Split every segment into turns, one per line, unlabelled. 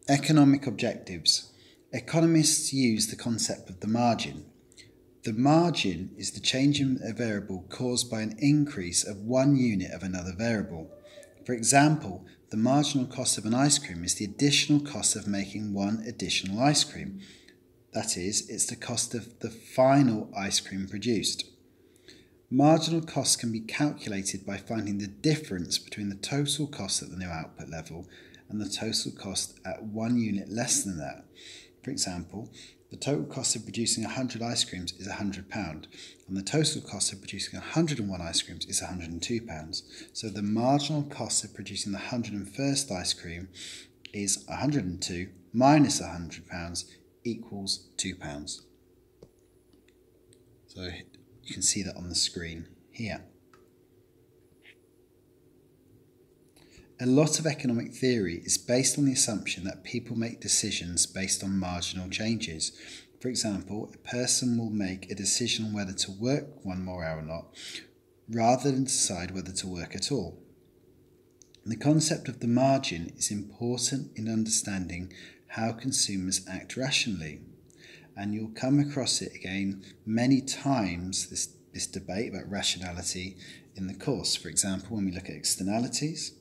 Economic objectives. Economists use the concept of the margin. The margin is the change in a variable caused by an increase of one unit of another variable. For example, the marginal cost of an ice cream is the additional cost of making one additional ice cream. That is, it's the cost of the final ice cream produced. Marginal costs can be calculated by finding the difference between the total cost at the new output level and the total cost at 1 unit less than that. For example, the total cost of producing 100 ice creams is £100 and the total cost of producing 101 ice creams is £102. So the marginal cost of producing the 101st ice cream is 102 minus £100 equals £2. So you can see that on the screen here. A lot of economic theory is based on the assumption that people make decisions based on marginal changes. For example, a person will make a decision on whether to work one more hour or not, rather than decide whether to work at all. The concept of the margin is important in understanding how consumers act rationally. And you'll come across it again many times, this debate about rationality in the course. For example, when we look at externalities,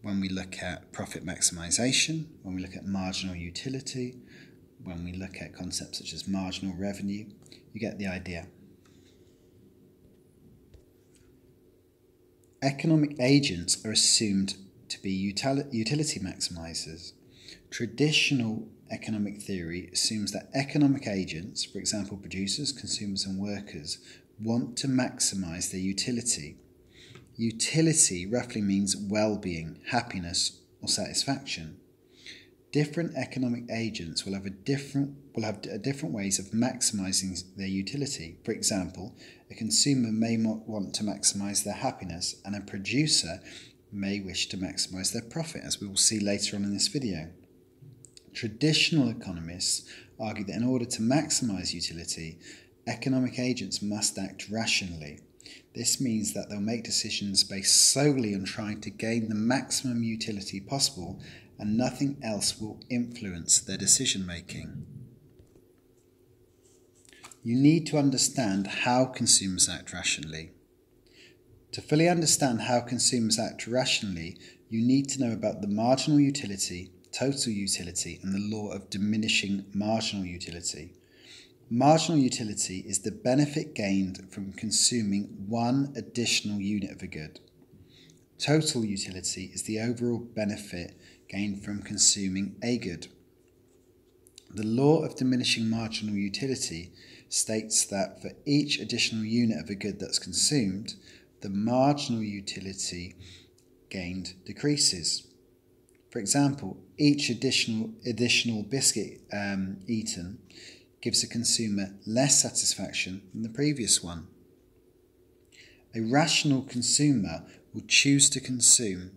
when we look at profit maximisation, when we look at marginal utility, when we look at concepts such as marginal revenue, you get the idea. Economic agents are assumed to be utility maximisers. Traditional economic theory assumes that economic agents, for example producers, consumers and workers, want to maximise their utility. Utility roughly means well-being, happiness or satisfaction. Different economic agents will have different ways of maximising their utility. For example, a consumer may want to maximise their happiness and a producer may wish to maximise their profit, as we will see later on in this video. Traditional economists argue that in order to maximise utility, economic agents must act rationally. This means that they'll make decisions based solely on trying to gain the maximum utility possible, and nothing else will influence their decision making. You need to understand how consumers act rationally. To fully understand how consumers act rationally, you need to know about the marginal utility, total utility, and the law of diminishing marginal utility. Marginal utility is the benefit gained from consuming one additional unit of a good. Total utility is the overall benefit gained from consuming a good. The law of diminishing marginal utility states that for each additional unit of a good that's consumed, the marginal utility gained decreases. For example, each additional biscuit eaten gives a consumer less satisfaction than the previous one. A rational consumer will choose to consume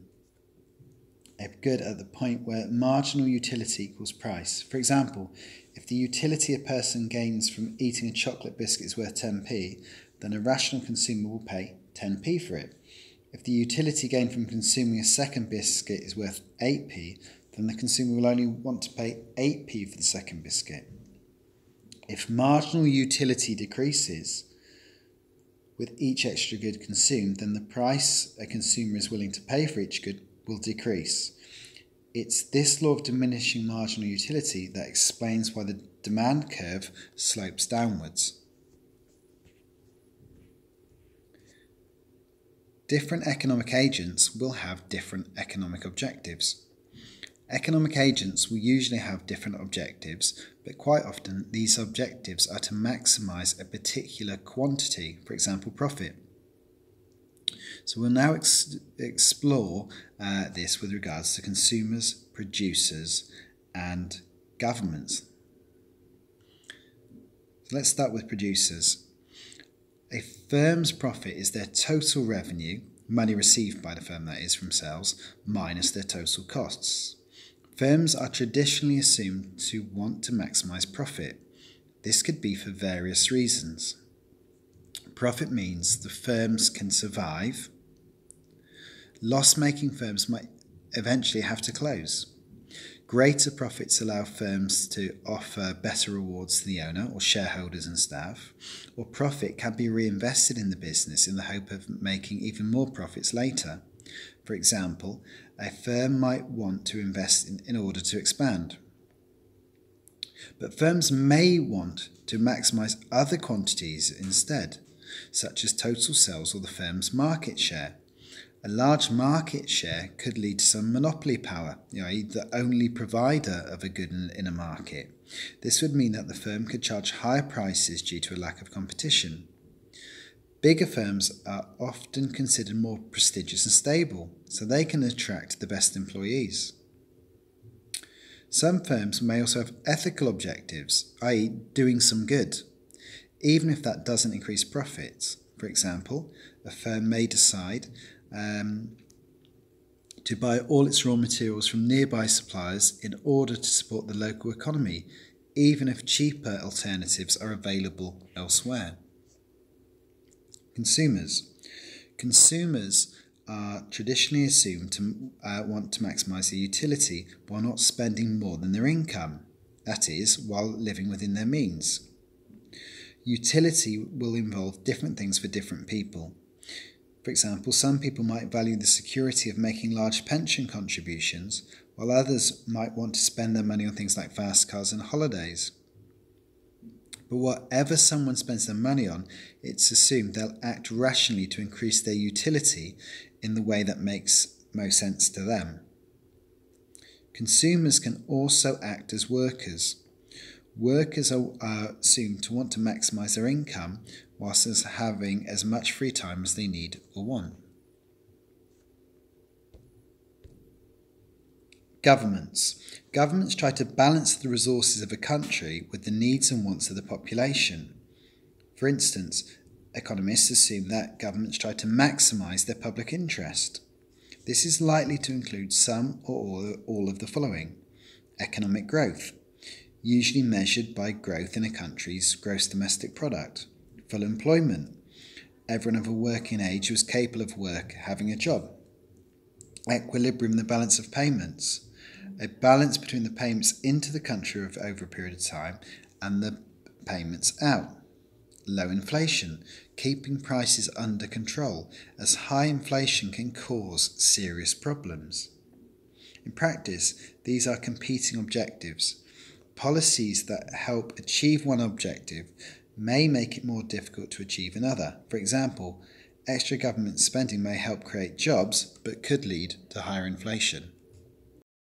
a good at the point where marginal utility equals price. For example, if the utility a person gains from eating a chocolate biscuit is worth 10p, then a rational consumer will pay 10p for it. If the utility gained from consuming a second biscuit is worth 8p, then the consumer will only want to pay 8p for the second biscuit. If marginal utility decreases with each extra good consumed, then the price a consumer is willing to pay for each good will decrease. It's this law of diminishing marginal utility that explains why the demand curve slopes downwards. Different economic agents will have different economic objectives. Economic agents will usually have different objectives, but quite often these objectives are to maximise a particular quantity, for example profit. So we'll now explore this with regards to consumers, producers and governments. So let's start with producers. A firm's profit is their total revenue, money received by the firm that is from sales, minus their total costs. Firms are traditionally assumed to want to maximise profit. This could be for various reasons. Profit means the firms can survive. Loss-making firms might eventually have to close. Greater profits allow firms to offer better rewards to the owner or shareholders and staff, or profit can be reinvested in the business in the hope of making even more profits later. For example, a firm might want to invest in order to expand. But firms may want to maximise other quantities instead, such as total sales or the firm's market share. A large market share could lead to some monopoly power, i.e. the only provider of a good in a market. This would mean that the firm could charge higher prices due to a lack of competition. Bigger firms are often considered more prestigious and stable, so they can attract the best employees. Some firms may also have ethical objectives, i.e. doing some good, even if that doesn't increase profits. For example, a firm may decide to buy all its raw materials from nearby suppliers in order to support the local economy, even if cheaper alternatives are available elsewhere. Consumers are traditionally assumed to want to maximise their utility while not spending more than their income, that is, while living within their means. Utility will involve different things for different people. For example, some people might value the security of making large pension contributions, while others might want to spend their money on things like fast cars and holidays. But whatever someone spends their money on, it's assumed they'll act rationally to increase their utility in the way that makes most sense to them. Consumers can also act as workers. Workers are assumed to want to maximise their income whilst having as much free time as they need or want. Governments try to balance the resources of a country with the needs and wants of the population. For instance, economists assume that governments try to maximise their public interest. This is likely to include some or all of the following. Economic growth, usually measured by growth in a country's gross domestic product. Full employment, everyone of a working age who is capable of work having a job. Equilibrium, the balance of payments, a balance between the payments into the country over a period of time and the payments out. Low inflation, keeping prices under control, as high inflation can cause serious problems. In practice, these are competing objectives. Policies that help achieve one objective may make it more difficult to achieve another. For example, extra government spending may help create jobs, but could lead to higher inflation.